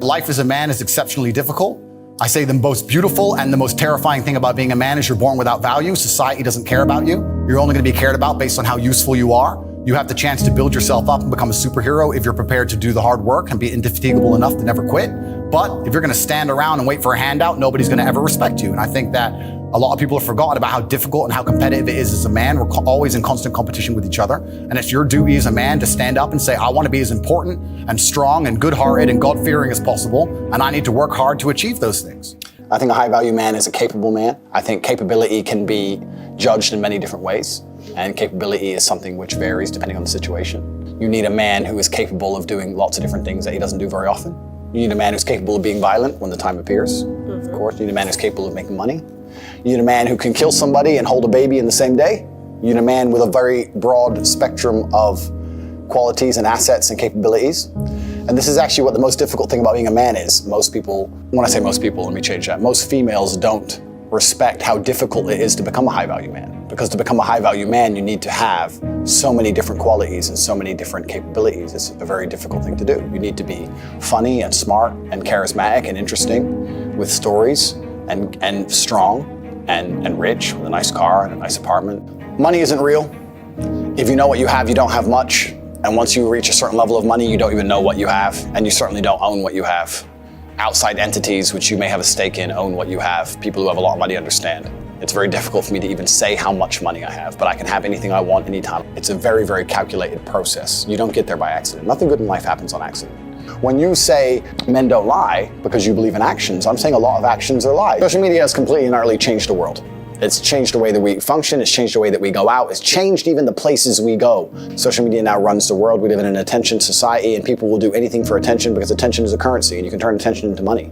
Life as a man is exceptionally difficult. I say the most beautiful and the most terrifying thing about being a man is you're born without value. Society doesn't care about you. You're only going to be cared about based on how useful you are. You have the chance to build yourself up and become a superhero if you're prepared to do the hard work and be indefatigable enough to never quit. But if you're going to stand around and wait for a handout, nobody's going to ever respect you. And I think that a lot of people have forgotten about how difficult and how competitive it is as a man. We're always in constant competition with each other. And it's your duty as a man to stand up and say, I want to be as important and strong and good-hearted and God-fearing as possible. And I need to work hard to achieve those things. I think a high-value man is a capable man. I think capability can be judged in many different ways. And capability is something which varies depending on the situation. You need a man who is capable of doing lots of different things that he doesn't do very often. You need a man who's capable of being violent when the time appears. Of course, you need a man who's capable of making money. You need a man who can kill somebody and hold a baby in the same day. You need a man with a very broad spectrum of qualities and assets and capabilities. And this is actually what the most difficult thing about being a man is. Most people, when I say most people, let me change that. Most females don't respect how difficult it is to become a high-value man. Because to become a high-value man, you need to have so many different qualities and so many different capabilities. It's a very difficult thing to do. You need to be funny and smart and charismatic and interesting with stories and strong and rich with a nice car and a nice apartment. Money isn't real. If you know what you have, you don't have much. And once you reach a certain level of money, you don't even know what you have. And you certainly don't own what you have. Outside entities, which you may have a stake in, own what you have. People who have a lot of money understand. It's very difficult for me to even say how much money I have, but I can have anything I want anytime. It's a very, very calculated process. You don't get there by accident. Nothing good in life happens on accident. When you say men don't lie because you believe in actions, I'm saying a lot of actions are lies. Social media has completely and utterly changed the world. It's changed the way that we function, it's changed the way that we go out, it's changed even the places we go. Social media now runs the world. We live in an attention society and people will do anything for attention because attention is a currency and you can turn attention into money.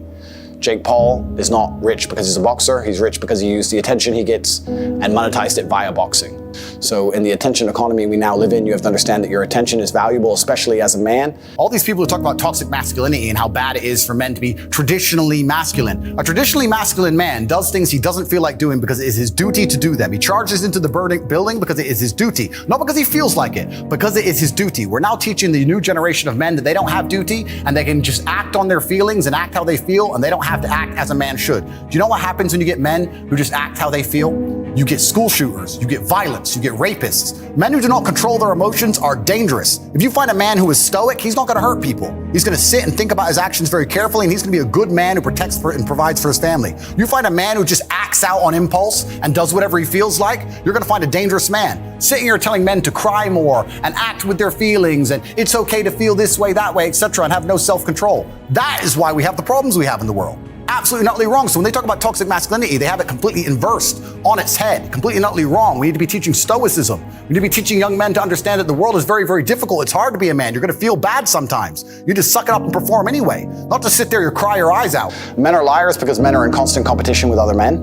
Jake Paul is not rich because he's a boxer, he's rich because he used the attention he gets and monetized it via boxing. So in the attention economy we now live in, you have to understand that your attention is valuable, especially as a man. All these people who talk about toxic masculinity and how bad it is for men to be traditionally masculine. A traditionally masculine man does things he doesn't feel like doing because it is his duty to do them. He charges into the building because it is his duty. Not because he feels like it, because it is his duty. We're now teaching the new generation of men that they don't have duty and they can just act on their feelings and act how they feel and they don't have to act as a man should. Do you know what happens when you get men who just act how they feel? You get school shooters, you get violence, you get rapists. Men who do not control their emotions are dangerous. If you find a man who is stoic, he's not going to hurt people. He's going to sit and think about his actions very carefully, and he's going to be a good man who protects and provides for his family. You find a man who just acts out on impulse and does whatever he feels like, you're going to find a dangerous man. Sitting here telling men to cry more and act with their feelings and it's okay to feel this way, that way, etc., and have no self-control. That is why we have the problems we have in the world. Absolutely and utterly wrong. So when they talk about toxic masculinity, they have it completely inversed on its head, completely and utterly wrong. We need to be teaching stoicism. We need to be teaching young men to understand that the world is very, very difficult. It's hard to be a man. You're going to feel bad sometimes. You just suck it up and perform anyway. Not to sit there and cry your eyes out. Men are liars because men are in constant competition with other men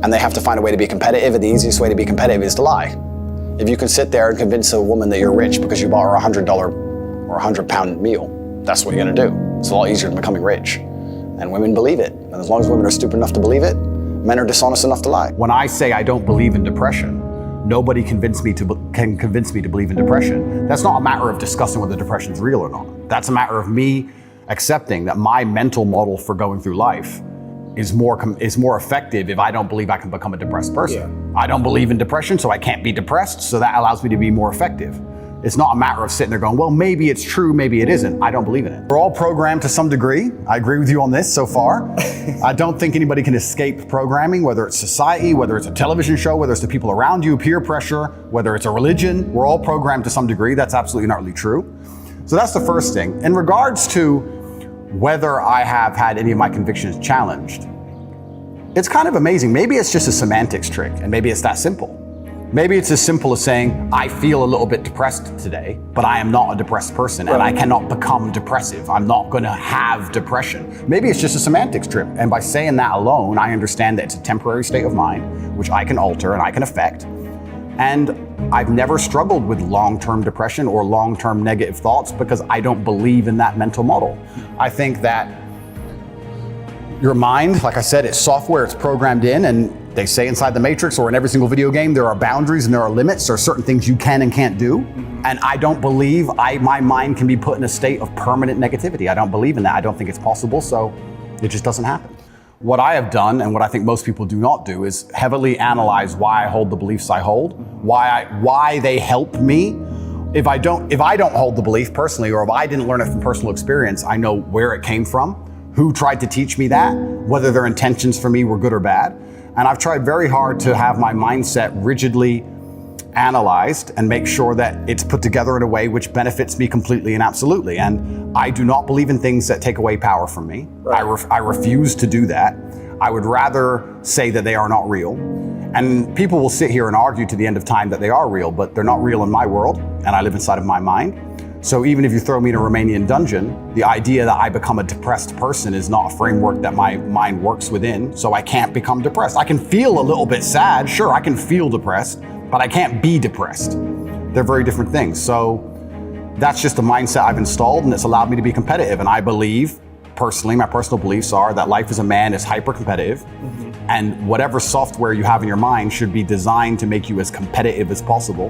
and they have to find a way to be competitive, and the easiest way to be competitive is to lie. If you can sit there and convince a woman that you're rich because you bought her $100 or £100 meal, that's what you're going to do. It's a lot easier than becoming rich. And women believe it. And as long as women are stupid enough to believe it, men are dishonest enough to lie. When I say I don't believe in depression, nobody can convince me to believe in depression. That's not a matter of discussing whether depression is real or not. That's a matter of me accepting that my mental model for going through life is more effective if I don't believe I can become a depressed person. I don't believe in depression, so I can't be depressed, so that allows me to be more effective. It's not a matter of sitting there going, well, maybe it's true, maybe it isn't. I don't believe in it. We're all programmed to some degree. I agree with you on this so far. I don't think anybody can escape programming, whether it's society, whether it's a television show, whether it's the people around you, peer pressure, whether it's a religion. We're all programmed to some degree. That's absolutely and utterly true. So that's the first thing. In regards to whether I have had any of my convictions challenged, it's kind of amazing. Maybe it's just a semantics trick, and maybe it's that simple. Maybe it's as simple as saying, I feel a little bit depressed today, but I am not a depressed person and I cannot become depressive. I'm not going to have depression. Maybe it's just a semantics trip. And by saying that alone, I understand that it's a temporary state of mind, which I can alter and I can affect. And I've never struggled with long-term depression or long-term negative thoughts because I don't believe in that mental model. I think that your mind, like I said, it's software, it's programmed in, and They say inside the Matrix or in every single video game, there are boundaries and there are limits. There are certain things you can and can't do. And I don't believe my mind can be put in a state of permanent negativity. I don't believe in that. I don't think it's possible, so it just doesn't happen. What I have done, and what I think most people do not do, is heavily analyze why I hold the beliefs I hold, why they help me. If I don't hold the belief personally, or if I didn't learn it from personal experience, I know where it came from, who tried to teach me that, whether their intentions for me were good or bad. And I've tried very hard to have my mindset rigidly analyzed and make sure that it's put together in a way which benefits me completely and absolutely. And I do not believe in things that take away power from me. Right. I refuse to do that. I would rather say that they are not real. And people will sit here and argue to the end of time that they are real, but they're not real in my world, and I live inside of my mind. So even if you throw me in a Romanian dungeon, the idea that I become a depressed person is not a framework that my mind works within, so I can't become depressed. I can feel a little bit sad, sure, I can feel depressed, but I can't be depressed. They're very different things. So that's just a mindset I've installed, and it's allowed me to be competitive. And I believe, personally, my personal beliefs are that life as a man is hyper competitive, and whatever software you have in your mind should be designed to make you as competitive as possible,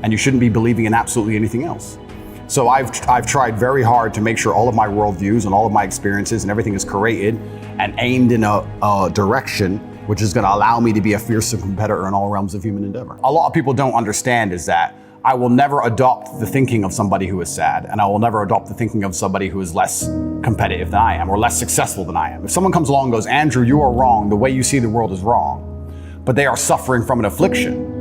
and you shouldn't be believing in absolutely anything else. So I've tried very hard to make sure all of my worldviews and all of my experiences and everything is curated and aimed in a direction which is going to allow me to be a fearsome competitor in all realms of human endeavor. A lot of people don't understand is that I will never adopt the thinking of somebody who is sad, and I will never adopt the thinking of somebody who is less competitive than I am or less successful than I am. If someone comes along and goes, Andrew, you are wrong, the way you see the world is wrong, but they are suffering from an affliction,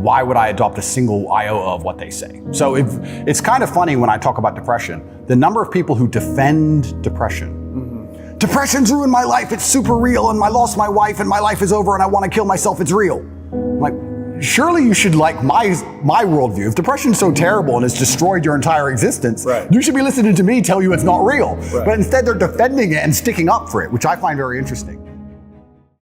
why would I adopt a single iota of what they say? So it's kind of funny when I talk about depression, the number of people who defend depression. Depression's ruined my life, it's super real, and I lost my wife and my life is over and I want to kill myself, it's real. I'm like, surely you should like my worldview. If depression's so terrible and it's destroyed your entire existence, you should be listening to me tell you it's not real. But instead they're defending it and sticking up for it, which I find very interesting.